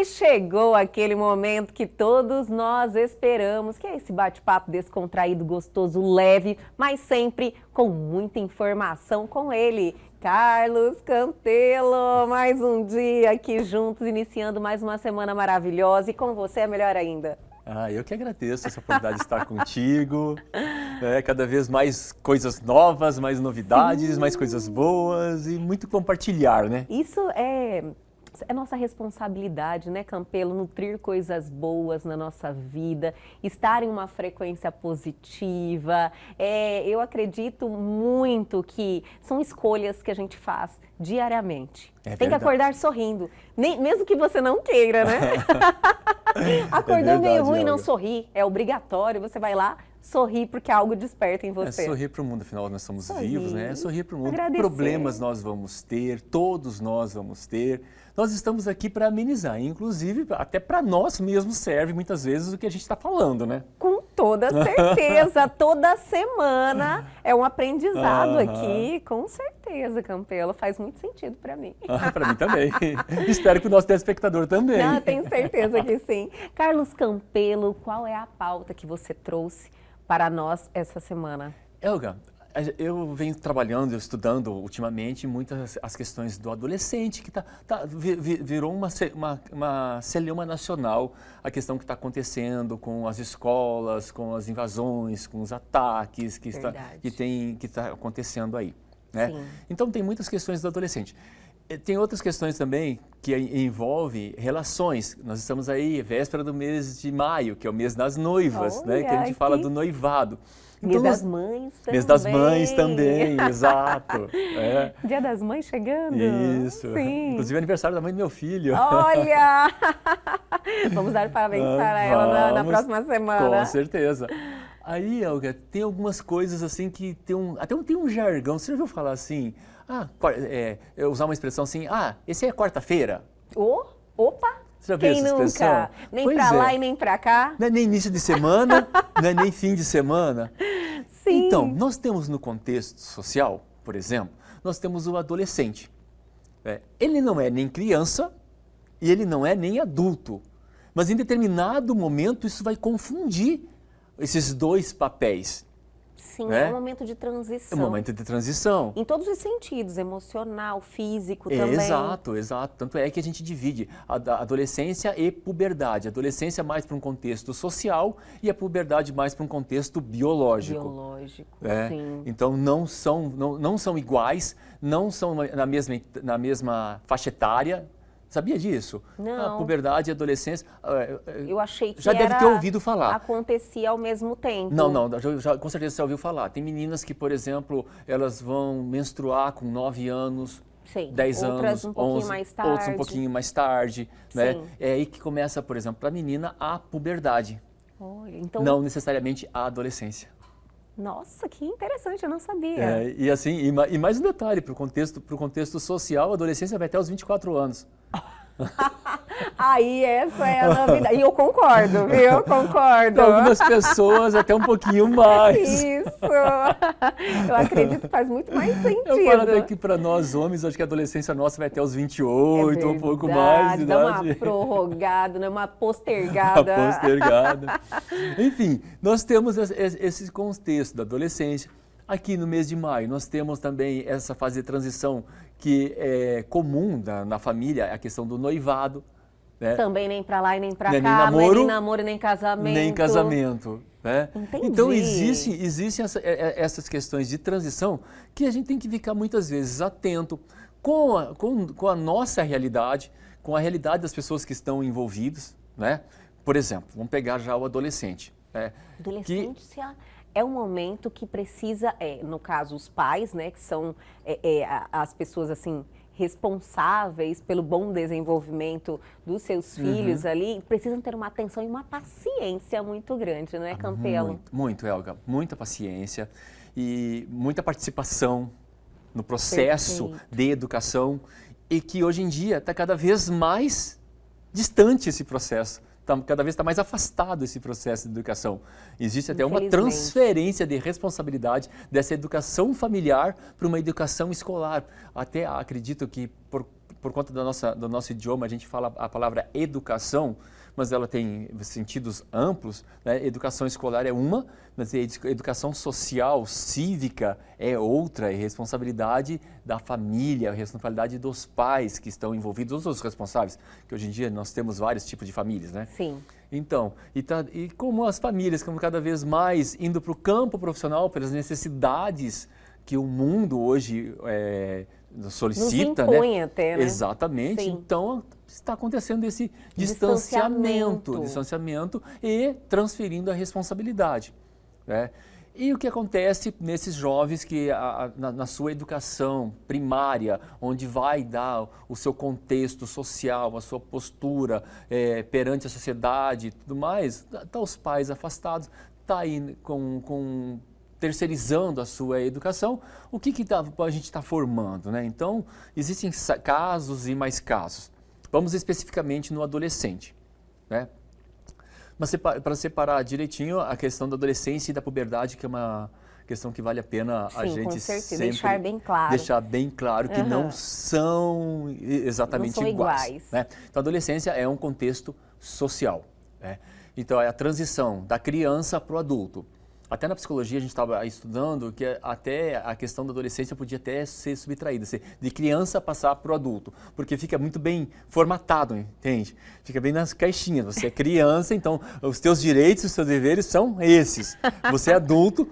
E chegou aquele momento que todos nós esperamos, que é esse bate-papo descontraído, gostoso, leve, mas sempre com muita informação com ele, Carlos Campelo. Mais um dia aqui juntos, iniciando mais uma semana maravilhosa, e com você é melhor ainda. Eu que agradeço essa oportunidade de estar contigo, cada vez mais coisas novas, mais novidades, mais coisas boas e muito compartilhar, né? Isso é nossa responsabilidade, né, Campelo? Nutrir coisas boas na nossa vida, estar em uma frequência positiva. Eu acredito muito que são escolhas que a gente faz diariamente. Tem que acordar sorrindo, mesmo que você não queira, né? Acordou meio ruim, não sorri, é obrigatório, você vai lá, sorrir porque algo desperta em você. É sorrir para o mundo, afinal nós somos vivos, né? É sorrir para o mundo. Agradecer. Problemas nós vamos ter, todos nós vamos ter. Nós estamos aqui para amenizar, inclusive até para nós mesmos serve muitas vezes o que a gente está falando, né? Com toda certeza, toda semana é um aprendizado aqui, com certeza, Campelo, faz muito sentido para mim. Para mim também. Espero que o nosso telespectador também. Tenho certeza que sim. Carlos Campelo, qual é a pauta que você trouxe para nós essa semana? Elga, eu venho trabalhando, estudando ultimamente muitas as questões do adolescente, que virou uma celeuma nacional, a questão que está acontecendo com as escolas, com as invasões, com os ataques que está acontecendo aí, né? Sim. Então tem muitas questões do adolescente. Tem outras questões também que envolvem relações. Nós estamos aí, véspera do mês de maio, que é o mês das noivas, né? Que a gente fala do noivado. Então, mês das mães também. Mês das mães também, exato. Dia das mães chegando. Isso. Sim. Inclusive aniversário da mãe do meu filho. Olha! Vamos dar parabéns para ela na próxima semana. Com certeza. Aí, Elga, tem algumas coisas assim que tem um jargão. Você já ouviu falar assim? Usar uma expressão assim, esse é quarta-feira. Opa! Você já viu essa expressão? Nunca? Nem pra lá e nem pra cá? Não é nem início de semana, não é nem fim de semana. Sim. Então, nós temos no contexto social, por exemplo, nós temos o adolescente. Ele não é nem criança e ele não é nem adulto. Mas em determinado momento isso vai confundir esses dois papéis. Sim, é um momento de transição. É um momento de transição. Em todos os sentidos, emocional, físico também. Exato, exato. Tanto é que a gente divide a adolescência e puberdade. A adolescência mais para um contexto social e a puberdade mais para um contexto biológico. Sim. Então não são iguais, não são na mesma faixa etária. Sabia disso? Não. A puberdade e a adolescência. Eu achei que já deve ter ouvido falar. Acontecia ao mesmo tempo. Não, com certeza você ouviu falar. Tem meninas que, por exemplo, elas vão menstruar com 9 anos, sim. 10 outras anos, um pouquinho 11, mais tarde. outras um pouquinho mais tarde. Sim. Né? É aí que começa, por exemplo, para a menina a puberdade. Olha, então... Não necessariamente a adolescência. Nossa, que interessante, eu não sabia. E mais um detalhe, para o contexto social, a adolescência vai até os 24 anos. Aí essa é a novidade. E eu concordo, viu? Eu concordo. Para algumas pessoas até um pouquinho mais. Isso. Eu acredito que faz muito mais sentido. Eu falo até que para nós homens, acho que a adolescência nossa vai até os 28, um pouco mais de idade. Dá uma prorrogada, né? Uma postergada. Uma postergada. Enfim, nós temos esse contexto da adolescência. Aqui no mês de maio, nós temos também essa fase de transição que é comum na família, a questão do noivado. Né? Também nem para lá e nem para cá, nem namoro, não é nem namoro, nem casamento. Nem casamento. Né? Entendi. Então, existem essas questões de transição que a gente tem que ficar muitas vezes atento com a nossa realidade, com a realidade das pessoas que estão envolvidas. Né? Por exemplo, vamos pegar já o adolescente. Adolescência é um momento que precisa, no caso, os pais, né, que são as pessoas assim responsáveis pelo bom desenvolvimento dos seus filhos ali, precisam ter uma atenção e uma paciência muito grande, não é, Campelo? Muito, Elga. Muita paciência e muita participação no processo de educação e que hoje em dia está cada vez mais distante esse processo. Cada vez está mais afastado esse processo de educação. Existe até uma transferência de responsabilidade dessa educação familiar para uma educação escolar. Até acredito que por conta do nosso idioma, a gente fala a palavra educação, mas ela tem sentidos amplos, né? Educação escolar é uma, mas educação social, cívica é outra, é responsabilidade da família, responsabilidade dos pais que estão envolvidos, os responsáveis, que hoje em dia nós temos vários tipos de famílias, né? Sim. Então, e como as famílias estão cada vez mais indo para o campo profissional, pelas necessidades que o mundo hoje solicita, nos impõe né? até, né? Exatamente. Sim. Então, está acontecendo esse distanciamento e transferindo a responsabilidade, né? E o que acontece nesses jovens que na sua educação primária, onde vai dar o seu contexto social, a sua postura perante a sociedade e tudo mais, tá os pais afastados, tá aí terceirizando a sua educação, o que a gente está formando, né? Então, existem casos e mais casos. Vamos especificamente no adolescente, né? Mas para separar direitinho a questão da adolescência e da puberdade, que é uma questão que vale a pena a gente sempre deixar bem claro que não são exatamente não são iguais. Né? Então, a adolescência é um contexto social, né? Então, é a transição da criança para o adulto. Até na psicologia a gente estava estudando que até a questão da adolescência podia até ser subtraída, de criança passar para o adulto, porque fica muito bem formatado, entende? Fica bem nas caixinhas. Você é criança, então os teus direitos, os teus deveres são esses. Você é adulto,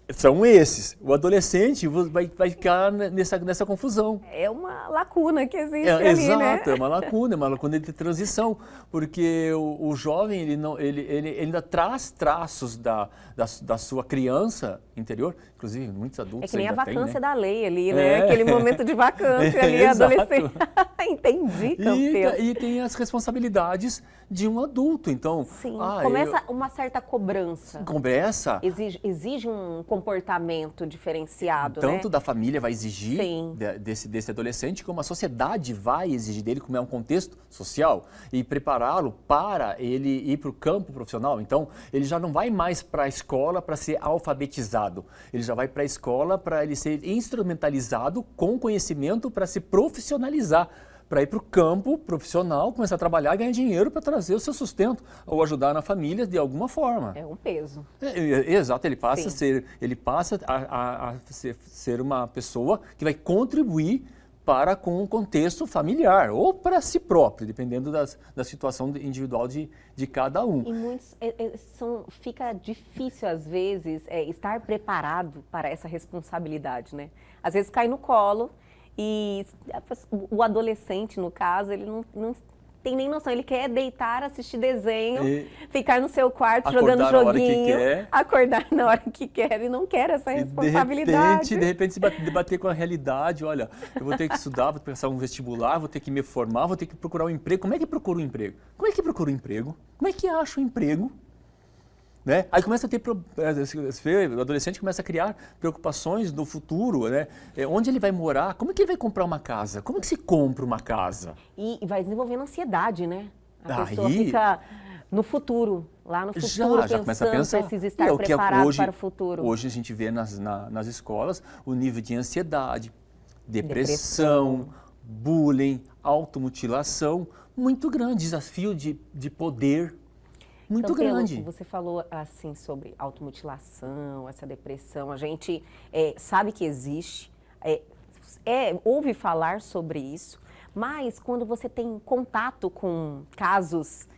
são esses. O adolescente vai ficar nessa confusão. É uma lacuna que existe ali, exato, né? é uma lacuna de transição, porque o jovem ele ainda traz traços da sua criança interior, inclusive muitos adultos é que nem a ainda vacância têm, né? da lei ali, né? Aquele momento de vacância ali, adolescente. Entendi, Campelo. E tem as responsabilidades de um adulto, então... Sim, começa uma certa cobrança. Começa... Exige um comportamento diferenciado, Tanto né? da família vai exigir Sim. desse adolescente, como a sociedade vai exigir dele, como é um contexto social, e prepará-lo para ele ir para o campo profissional. Então, ele já não vai mais para a escola para ser alfabetizado. Ele já vai para a escola para ele ser instrumentalizado com conhecimento para se profissionalizar, para ir para o campo profissional, começar a trabalhar e ganhar dinheiro para trazer o seu sustento ou ajudar na família de alguma forma. É um peso. Exato, ele passa a ser uma pessoa que vai contribuir com o contexto familiar ou para si próprio, dependendo da situação individual de cada um. E muitos, fica difícil, às vezes, estar preparado para essa responsabilidade, né? Às vezes cai no colo. E o adolescente, no caso, ele não tem nem noção. Ele quer deitar, assistir desenho, ficar no seu quarto jogando joguinho, acordar na hora que quer e não quer essa responsabilidade. De repente se debater com a realidade. Olha, eu vou ter que estudar, vou passar um vestibular, vou ter que me formar, vou ter que procurar um emprego. Como é que procura um emprego? Como é que procura um emprego? Como é que acha um emprego? Né? Aí começa a ter, o adolescente começa a criar preocupações no futuro, né? Onde ele vai morar, como é que ele vai comprar uma casa, como é que se compra uma casa? E vai desenvolvendo ansiedade, né? A pessoa fica no futuro, lá no futuro, já começa a pensar. Precisa estar preparado para o futuro. Hoje a gente vê nas escolas o nível de ansiedade, depressão, bullying, automutilação, muito grande, desafio de poder. Muito grande. Você falou assim sobre automutilação, essa depressão. A gente sabe que existe, ouve falar sobre isso, mas quando você tem contato com casos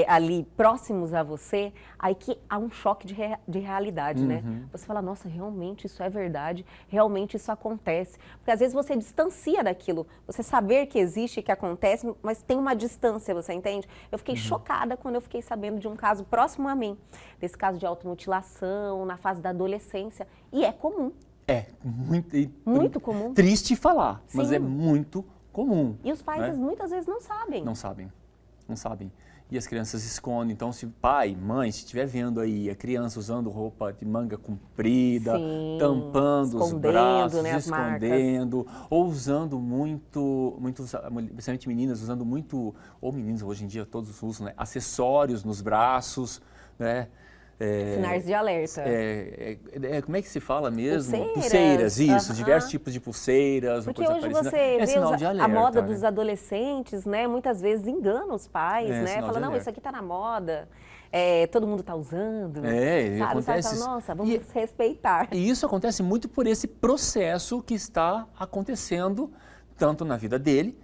ali próximos a você, aí que há um choque de realidade, né? Você fala, nossa, realmente isso é verdade, realmente isso acontece. Porque às vezes você distancia daquilo, você saber que existe, que acontece, mas tem uma distância, você entende? Eu fiquei chocada quando eu fiquei sabendo de um caso próximo a mim, desse caso de automutilação, na fase da adolescência, e é comum. É, muito comum. Triste falar, mas é muito comum. E os pais muitas vezes não sabem. Não sabem. E as crianças escondem. Então, se pai, mãe, se estiver vendo aí a criança usando roupa de manga comprida, tampando os braços, né, escondendo, ou usando muito, principalmente meninas, usando muito, ou meninos hoje em dia todos usam, né, acessórios nos braços, né? Sinais de alerta. Como é que se fala mesmo? Pulseiras, isso, diversos tipos de pulseiras. Porque coisa hoje parecida. você vê sinal de alerta, a moda né? dos adolescentes, né? Muitas vezes engana os pais, né? Sinal Fala, de não, alerta. isso aqui tá na moda, todo mundo tá usando. E sabe? acontece Fala, nossa, vamos respeitar. E isso acontece muito por esse processo que está acontecendo, tanto na vida dele,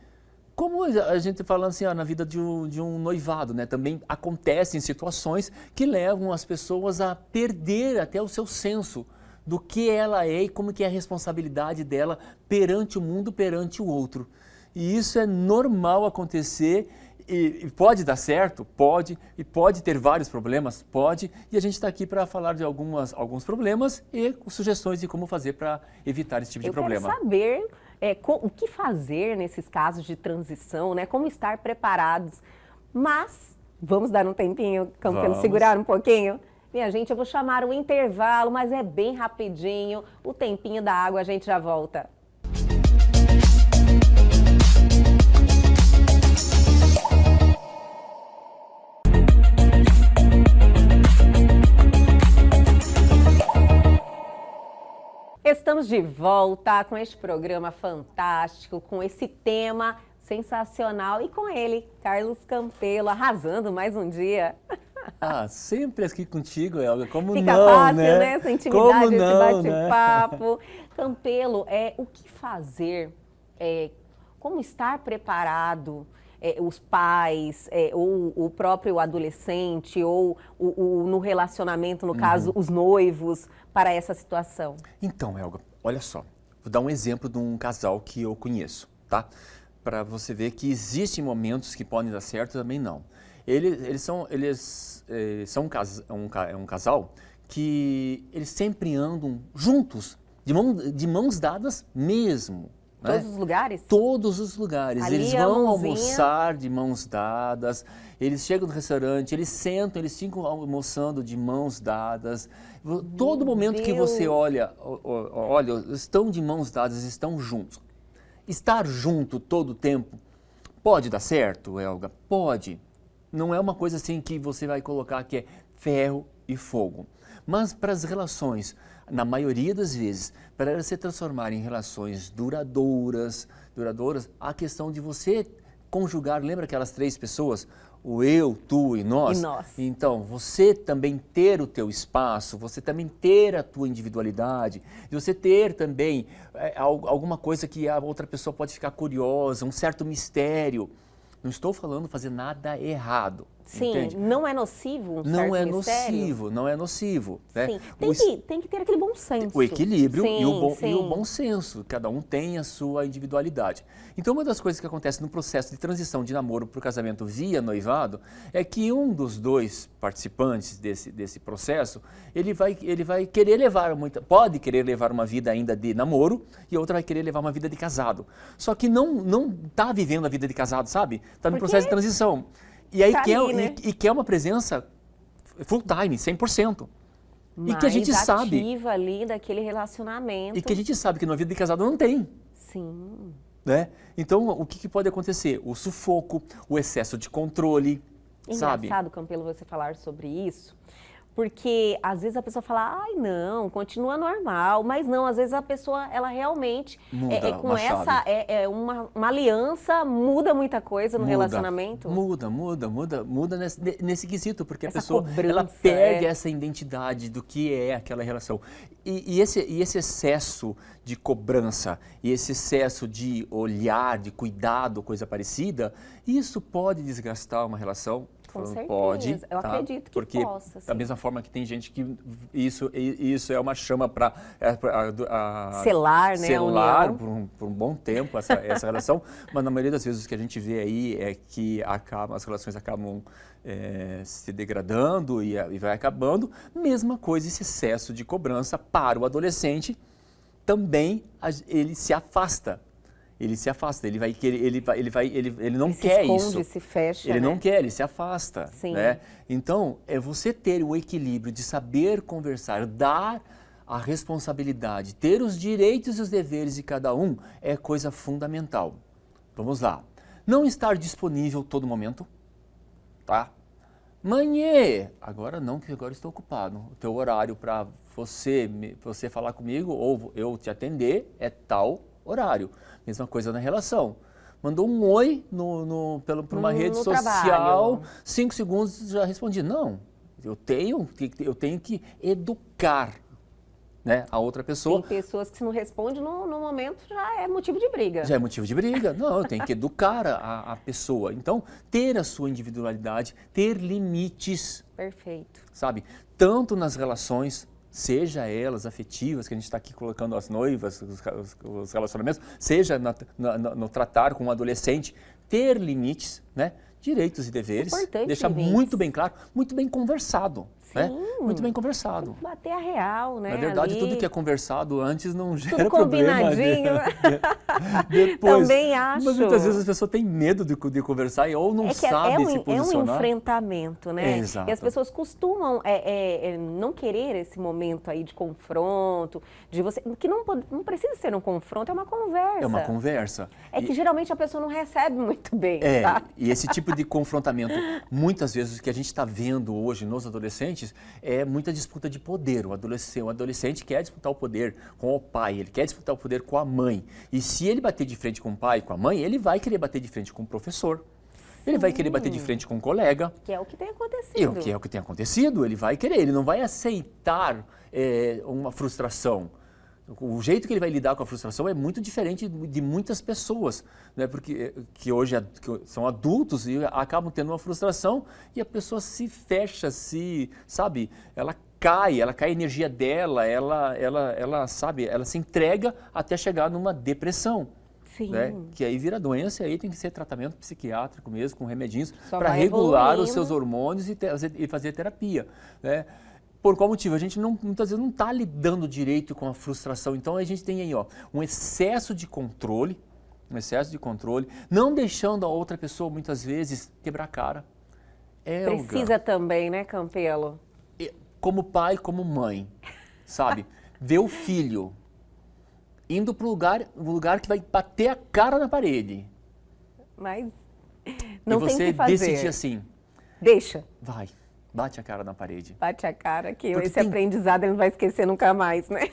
como a gente falando assim, na vida de um noivado, né? Também acontecem situações que levam as pessoas a perder até o seu senso do que ela é e como que é a responsabilidade dela perante o mundo, perante o outro. E isso é normal acontecer e pode dar certo? Pode. E pode ter vários problemas? Pode. E a gente está aqui para falar de alguns problemas e sugestões de como fazer para evitar esse tipo de problema. Eu quero saber o que fazer nesses casos de transição, né? Como estar preparados. Mas vamos dar um tempinho, Campelo, segurar um pouquinho? Minha gente, eu vou chamar o intervalo, mas é bem rapidinho. O tempinho da água, a gente já volta. Estamos de volta com este programa fantástico, com esse tema sensacional e com ele, Carlos Campelo, arrasando mais um dia. Sempre aqui contigo, Elga, como Fica não, fácil, né? Essa intimidade, como esse não, bate-papo. né? Campelo, o que fazer? Como estar preparado? Os pais, ou o próprio adolescente, ou no relacionamento, no caso, os noivos, para essa situação? Então, Elga, olha só, vou dar um exemplo de um casal que eu conheço, tá? Para você ver que existem momentos que podem dar certo e também não. Eles são um casal que eles sempre andam juntos, de mãos dadas mesmo. Todos os lugares? Todos os lugares. Ali eles a vão mãozinha. almoçar de mãos dadas, eles chegam no restaurante, eles sentam, eles ficam almoçando de mãos dadas. Todo momento que você olha, estão de mãos dadas, estão juntos. Estar junto todo o tempo pode dar certo, Elga? Pode. Não é uma coisa assim que você vai colocar que é ferro e fogo. Mas para as relações, na maioria das vezes, para elas se transformarem em relações duradouras, a questão de você conjugar, lembra aquelas 3 pessoas? O eu, tu e nós? E nós. Então, você também ter o teu espaço, você também ter a tua individualidade, e você ter também alguma coisa que a outra pessoa pode ficar curiosa, um certo mistério. Não estou falando fazer nada errado. Sim, entende? Não é nocivo um certo mistério? Não é nocivo. Né? Sim, tem que ter aquele bom senso. O equilíbrio sim, e o bom senso. Cada um tem a sua individualidade. Então, uma das coisas que acontece no processo de transição de namoro para o casamento via noivado é que um dos 2 participantes desse processo, ele vai querer pode querer levar uma vida ainda de namoro e a outra vai querer levar uma vida de casado. Só que não está vivendo a vida de casado, sabe? Está no processo de transição. E aí quer uma presença full time, 100%. Mais e que a gente sabe ativa ali daquele relacionamento. E que a gente sabe que na vida de casado não tem. Sim. Né? Então, o que pode acontecer? O sufoco, o excesso de controle, sabe? Engraçado, Campelo, você falar sobre isso, porque às vezes a pessoa fala, ai não, continua normal, mas não, às vezes a pessoa, ela realmente, com uma aliança, muda muita coisa no relacionamento. Muda nesse quesito, porque Essa a pessoa, cobrança, ela perde essa identidade do que é aquela relação. E esse excesso de cobrança, e esse excesso de olhar, de cuidado, coisa parecida, isso pode desgastar uma relação. Com certeza, pode, eu acredito que porque possa. Sim. Da mesma forma que tem gente que isso é uma chama para selar, né, selar a união. por um bom tempo essa relação, mas na maioria das vezes o que a gente vê aí é que as relações acabam se degradando e vai acabando. Mesma coisa esse excesso de cobrança para o adolescente, também ele se afasta. Ele se afasta, ele não quer se esconde, isso. Se fecha, ele né? não quer, ele se afasta. Sim. Né? Então, você ter o equilíbrio de saber conversar, dar a responsabilidade, ter os direitos e os deveres de cada um é coisa fundamental. Vamos lá. Não estar disponível todo momento, tá? Mãe, agora não, que agora estou ocupado. O teu horário para você falar comigo ou eu te atender é tal horário. Mesma coisa na relação. Mandou um oi por uma rede social, 5 segundos já respondi. Não, eu tenho que educar, né, a outra pessoa. Tem pessoas que se não responde no momento já é motivo de briga. Já é motivo de briga. Não, eu tenho que educar a pessoa. Então, ter a sua individualidade, ter limites. Perfeito. Sabe? Tanto nas relações, seja elas afetivas, que a gente está aqui colocando as noivas, os relacionamentos, seja no tratar com um adolescente, ter limites, né? Direitos e deveres, Importante deixar limites. Muito bem claro, muito bem conversado. Né? Muito bem conversado. Bater a real, né? Na verdade, ali. tudo que é conversado antes não gera tudo problema. combinadinho. Depois, Também acho. Mas muitas vezes a pessoa tem medo de conversar ou não sabe se posicionar. É um enfrentamento, né? Exato. E as pessoas costumam não querer esse momento aí de confronto, de você, que não precisa ser um confronto, é uma conversa. É uma conversa. É que geralmente a pessoa não recebe muito bem, sabe? E esse tipo de confrontamento, muitas vezes o que a gente está vendo hoje nos adolescentes é muita disputa de poder. O adolescente quer disputar o poder com o pai, ele quer disputar o poder com a mãe. E se ele bater de frente com o pai e com a mãe, ele vai querer bater de frente com o professor. Ele vai querer bater de frente com um colega. Que é o que tem acontecido. Que é o que tem acontecido, ele vai querer, ele não vai aceitar uma frustração. O jeito que ele vai lidar com a frustração é muito diferente de muitas pessoas, né? Porque que hoje são adultos e acabam tendo uma frustração e a pessoa se fecha, sabe? Ela cai a energia dela, ela se entrega até chegar numa depressão. Sim. Né? Que aí vira doença e aí tem que ser tratamento psiquiátrico mesmo, com remedinhos, Só para vai regular evoluindo. os seus hormônios e fazer terapia. Né? Por qual motivo? A gente muitas vezes não está lidando direito com a frustração. Então a gente tem aí um excesso de controle, não deixando a outra pessoa muitas vezes quebrar a cara. Precisa também, né, Campelo? Como pai, como mãe, sabe? Ver o filho indo para um lugar que vai bater a cara na parede. Mas não tem você que fazer. decidir assim. Deixa. Vai, bate a cara na parede. Bate a cara que esse aprendizado ele não vai esquecer nunca mais, né?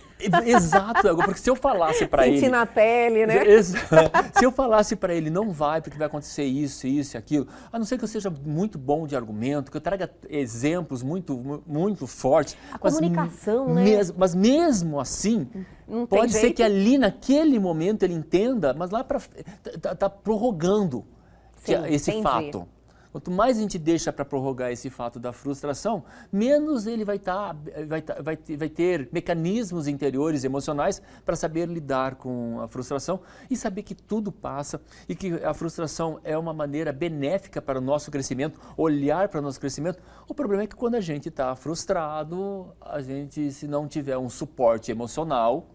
Exato, porque se eu falasse para ele... Sentir na pele, né? Se eu falasse para ele, não vai, porque vai acontecer isso e aquilo, a não ser que eu seja muito bom de argumento, que eu traga exemplos muito fortes. A comunicação, né? Mas mesmo assim, não tem pode ser jeito. que ali naquele momento ele entenda, mas lá para tá prorrogando esse entendi. fato. Quanto mais a gente deixa para prorrogar esse fato da frustração, menos ele vai ter mecanismos interiores emocionais para saber lidar com a frustração e saber que tudo passa e que a frustração é uma maneira benéfica para o nosso crescimento, olhar para o nosso crescimento. O problema é que quando a gente está frustrado, a gente, se não tiver um suporte emocional,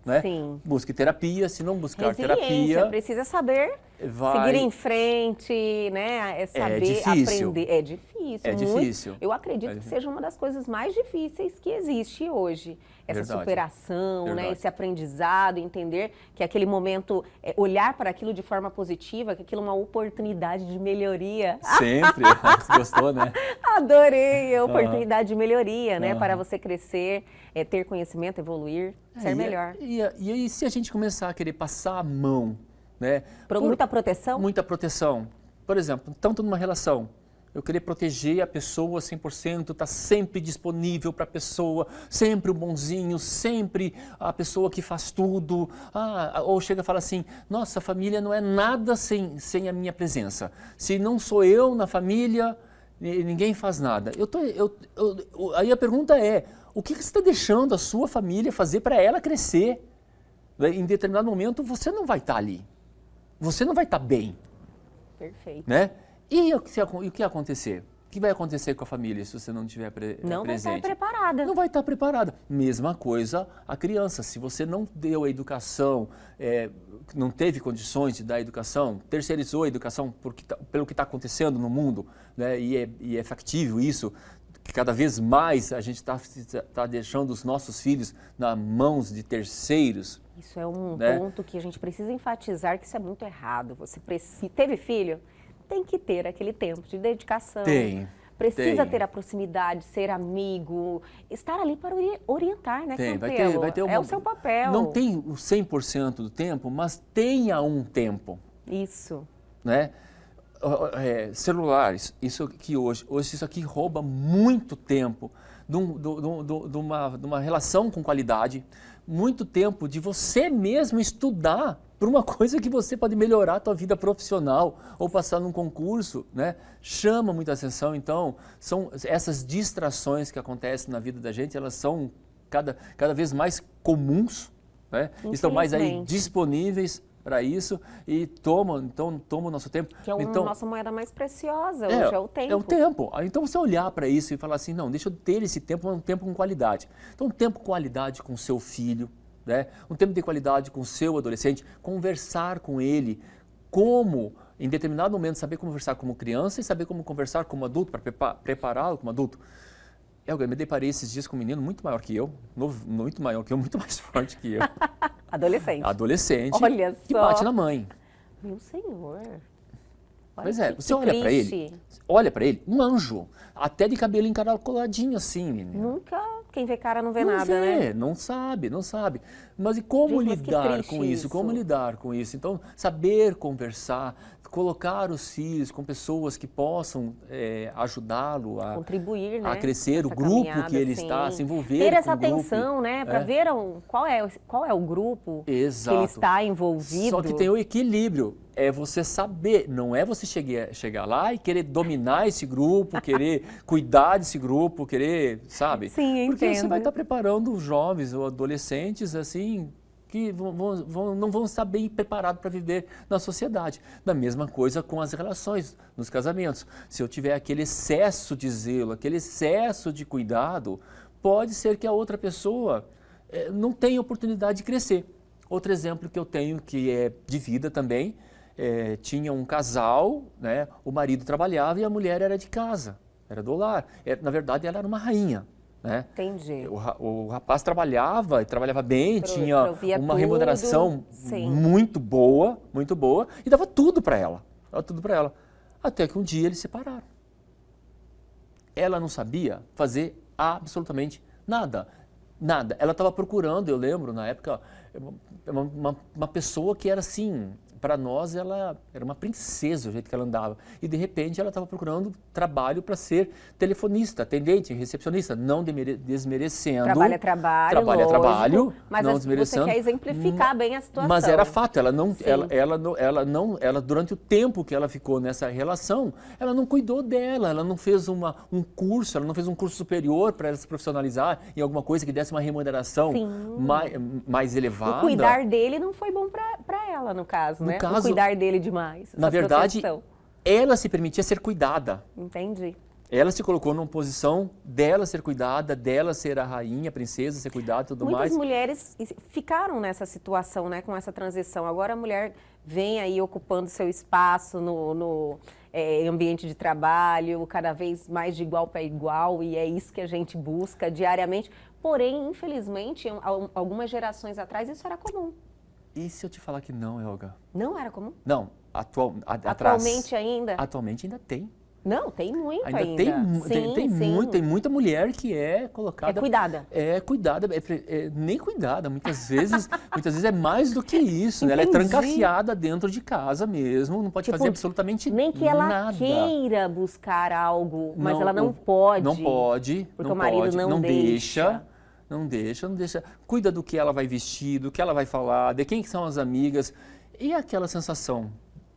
né? Sim. Busque terapia, se não buscar Resiliência, terapia... precisa saber seguir em frente, né? É saber difícil. aprender. É difícil. É difícil. Eu acredito que seja uma das coisas mais difíceis que existe hoje. Essa Verdade. superação, né? Verdade. Esse aprendizado, entender que aquele momento, olhar para aquilo de forma positiva, que aquilo é uma oportunidade de melhoria. Sempre. Você gostou, né? Adorei a oportunidade de melhoria, né? Para você crescer, ter conhecimento, evoluir, ser melhor. E aí, se a gente começar a querer passar a mão, né? Muita proteção? Muita proteção. Por exemplo, tanto numa relação, eu querer proteger a pessoa 100%, estar sempre disponível para a pessoa, sempre o bonzinho, sempre a pessoa que faz tudo. Ou chega e fala assim, nossa, a família não é nada sem a minha presença. Se não sou eu na família, ninguém faz nada. Aí a pergunta é, o que você está deixando a sua família fazer para ela crescer? Em determinado momento você não vai estar ali. Você não vai estar bem. Perfeito. Né? E o que ia acontecer? O que vai acontecer com a família se você não estiver presente? Não vai estar preparada. Não vai estar preparada. Mesma coisa a criança. Se você não deu a educação, não teve condições de dar a educação, terceirizou a educação pelo que está acontecendo no mundo, né? E é factível isso, que cada vez mais a gente está deixando os nossos filhos nas mãos de terceiros. Isso é um ponto que a gente precisa enfatizar, que isso é muito errado. Você teve filho? Tem que ter aquele tempo de dedicação. Tem. precisa Tem. ter a proximidade, ser amigo, estar ali para orientar, né, Tem, Campelo? vai ter É o seu papel. Não tem o 100% do tempo, mas tenha um tempo, Isso. né? Celulares, hoje isso aqui rouba muito tempo de uma relação com qualidade, muito tempo de você mesmo estudar por uma coisa que você pode melhorar a tua vida profissional ou passar num concurso, né? Chama muita atenção, então, são essas distrações que acontecem na vida da gente, elas são cada vez mais comuns, né? Estão mais aí disponíveis para isso e toma o nosso tempo. Que é a nossa moeda mais preciosa, hoje é o tempo. É o tempo. Então você olhar para isso e falar assim, não, deixa eu ter esse tempo, um tempo com qualidade. Então um tempo com qualidade com o seu filho, né? Um tempo de qualidade com o seu adolescente, conversar com ele, como em determinado momento saber conversar como criança e saber como conversar como adulto, para prepará-lo como adulto. Eu me deparei esses dias com um menino muito maior que eu, muito maior que eu, muito mais forte que eu. Adolescente. Adolescente. Olha só. Que bate na mãe. Meu senhor. Pois é, você olha para ele, um anjo, até de cabelo encaracoladinho assim, menino. Nunca, quem vê cara não vê nada, né? Não sabe. Mas e como lidar com isso? Como lidar com isso? Então, saber conversar, colocar os filhos com pessoas que possam ajudá-lo a contribuir, né, a crescer, o grupo que ele está, se envolver ter essa com o atenção, né, para ver qual é o grupo Exato. que ele está envolvido. Só que tem o equilíbrio, é você saber, não é você chegar lá e querer dominar esse grupo, querer cuidar desse grupo, querer, sabe? Sim, eu Porque entendo. você vai estar preparando os jovens ou adolescentes, assim, que não vão estar bem preparados para viver na sociedade. Da mesma coisa com as relações, nos casamentos. Se eu tiver aquele excesso de zelo, aquele excesso de cuidado, pode ser que a outra pessoa não tenha oportunidade de crescer. Outro exemplo que eu tenho, que é de vida também, tinha um casal, né, o marido trabalhava e a mulher era de casa, era do lar. Na verdade, ela era uma rainha. Né? Entendi. O rapaz trabalhava bem, tinha uma remuneração muito boa, e dava tudo para ela. Até que um dia eles se separaram. Ela não sabia fazer absolutamente nada. Ela estava procurando, eu lembro, na época, uma pessoa que era assim, para nós ela era uma princesa, o jeito que ela andava. E de repente ela estava procurando trabalho para ser telefonista, atendente, recepcionista, não desmerecendo. Trabalho é trabalho, mas não desmerecendo. Você quer exemplificar bem a situação. Mas era fato, ela durante o tempo que ela ficou nessa relação, ela não cuidou dela, ela não fez um curso, ela não fez um curso superior para ela se profissionalizar em alguma coisa que desse uma remuneração mais elevada. O cuidar dele não foi bom para ela, no caso, né? O cuidar dele demais. Na verdade, ela se permitia ser cuidada. Entendi. Ela se colocou numa posição dela ser cuidada, dela ser a rainha, a princesa, ser cuidada e tudo mais. Muitas mulheres ficaram nessa situação, né, com essa transição. Agora a mulher vem aí ocupando seu espaço no ambiente de trabalho, cada vez mais de igual para igual, e é isso que a gente busca diariamente. Porém, infelizmente, algumas gerações atrás isso era comum. E se eu te falar que não, Helga? Não era comum? Não, atualmente ainda? Atualmente ainda tem. Não, tem muito ainda. Tem muita mulher que é colocada... É cuidada. Nem cuidada, muitas vezes é mais do que isso. Né? Ela é trancafiada dentro de casa mesmo, não pode fazer absolutamente nada. Nem que ela queira buscar algo, mas ela não pode. Não pode. Porque o marido não deixa. Não deixa. Cuida do que ela vai vestir, do que ela vai falar, de quem são as amigas. E aquela sensação,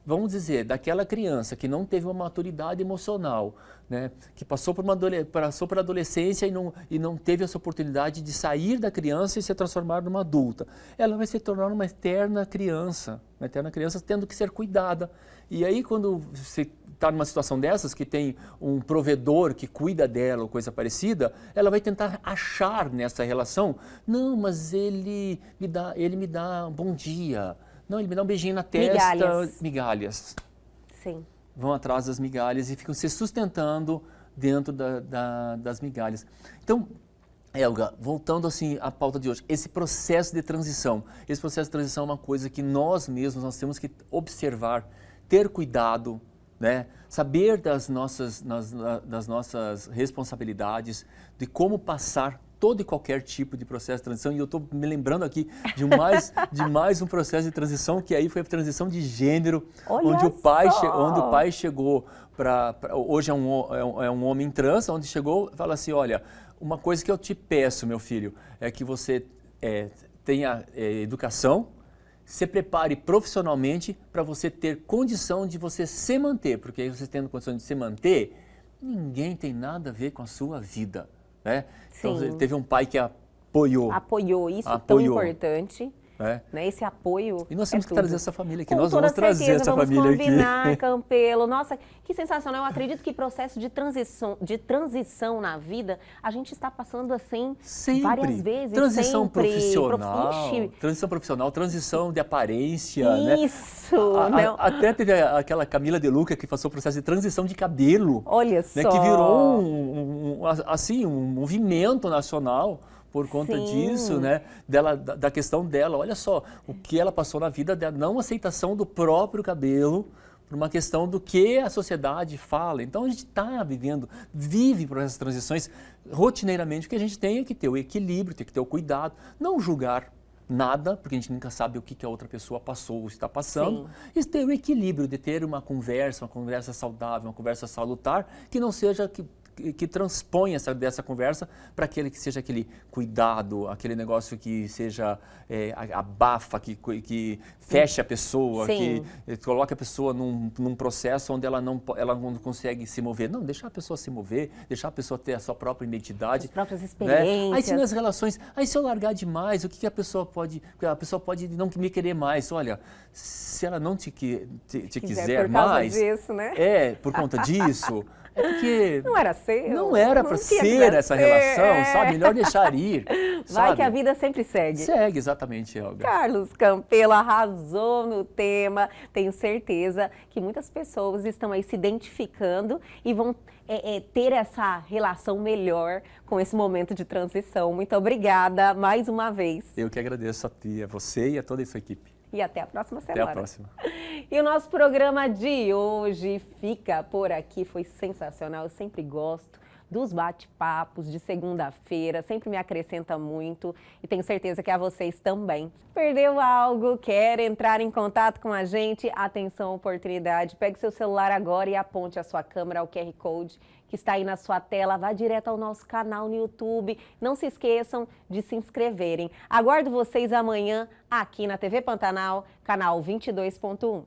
vamos dizer, daquela criança que não teve uma maturidade emocional, né? Que passou por a adolescência e não teve essa oportunidade de sair da criança e se transformar numa adulta. Ela vai se tornar uma eterna criança tendo que ser cuidada. E aí, quando você está numa situação dessas, que tem um provedor que cuida dela ou coisa parecida, ela vai tentar achar nessa relação, não, mas ele me dá um bom dia, não, ele me dá um beijinho na testa. Migalhas. Sim. Vão atrás das migalhas e ficam se sustentando dentro das migalhas. Então, Helga, voltando assim à pauta de hoje, esse processo de transição é uma coisa que nós temos que observar, ter cuidado, né? Saber das nossas responsabilidades, de como passar todo e qualquer tipo de processo de transição. E eu estou me lembrando aqui de mais um processo de transição, que aí foi a transição de gênero, onde o pai chegou hoje é um homem trans, onde chegou e fala assim, olha, uma coisa que eu te peço, meu filho, é que você tenha educação, se prepare profissionalmente para você ter condição de você se manter, porque aí você tendo condição de se manter, ninguém tem nada a ver com a sua vida, né? Então, teve um pai que apoiou. Apoiou, isso é tão importante. Né? Esse apoio. E nós temos que trazer essa família aqui. Nós vamos trazer essa família aqui. Vamos combinar, Campelo. Nossa, que sensacional. Eu acredito que processo de transição na vida, a gente está passando assim várias vezes. Transição profissional. Transição profissional, transição de aparência. Isso! Né? Até teve aquela Camila De Luca que passou o processo de transição de cabelo. Olha só. Né? Que virou um movimento nacional. Por conta disso, né, da questão dela, olha só, o que ela passou na vida, da não aceitação do próprio cabelo, por uma questão do que a sociedade fala. Então a gente vive por essas transições rotineiramente, o que a gente tem é que ter o equilíbrio, tem que ter o cuidado, não julgar nada, porque a gente nunca sabe o que a outra pessoa passou ou está passando, e ter o equilíbrio de ter uma conversa saudável, uma conversa salutar, que não seja que transponha dessa conversa para aquele que seja aquele cuidado, aquele negócio que seja abafa, que feche a pessoa, que coloque a pessoa num processo onde ela não consegue se mover. Não, deixar a pessoa se mover, deixar a pessoa ter a sua própria identidade. As próprias experiências. Né? Aí se nas relações, se eu largar demais, o que a pessoa pode... A pessoa pode não me querer mais. Olha, se ela não te quiser por mais... Causa disso, né? Por conta disso... É porque não era seu. Não era para ser essa relação, sabe? Melhor deixar ir. Vai que a vida sempre segue. Segue, exatamente, Elga. Carlos Campelo arrasou no tema. Tenho certeza que muitas pessoas estão aí se identificando e vão ter essa relação melhor com esse momento de transição. Muito obrigada mais uma vez. Eu que agradeço a ti, a você e a toda a sua equipe. E até a próxima semana. Até a próxima. E o nosso programa de hoje fica por aqui. Foi sensacional. Eu sempre gosto dos bate-papos de segunda-feira. Sempre me acrescenta muito. E tenho certeza que a vocês também. Perdeu algo? Quer entrar em contato com a gente? Atenção, oportunidade. Pegue seu celular agora e aponte a sua câmera ao QR Code que está aí na sua tela. Vá direto ao nosso canal no YouTube. Não se esqueçam de se inscreverem. Aguardo vocês amanhã aqui na TV Pantanal, canal 22.1.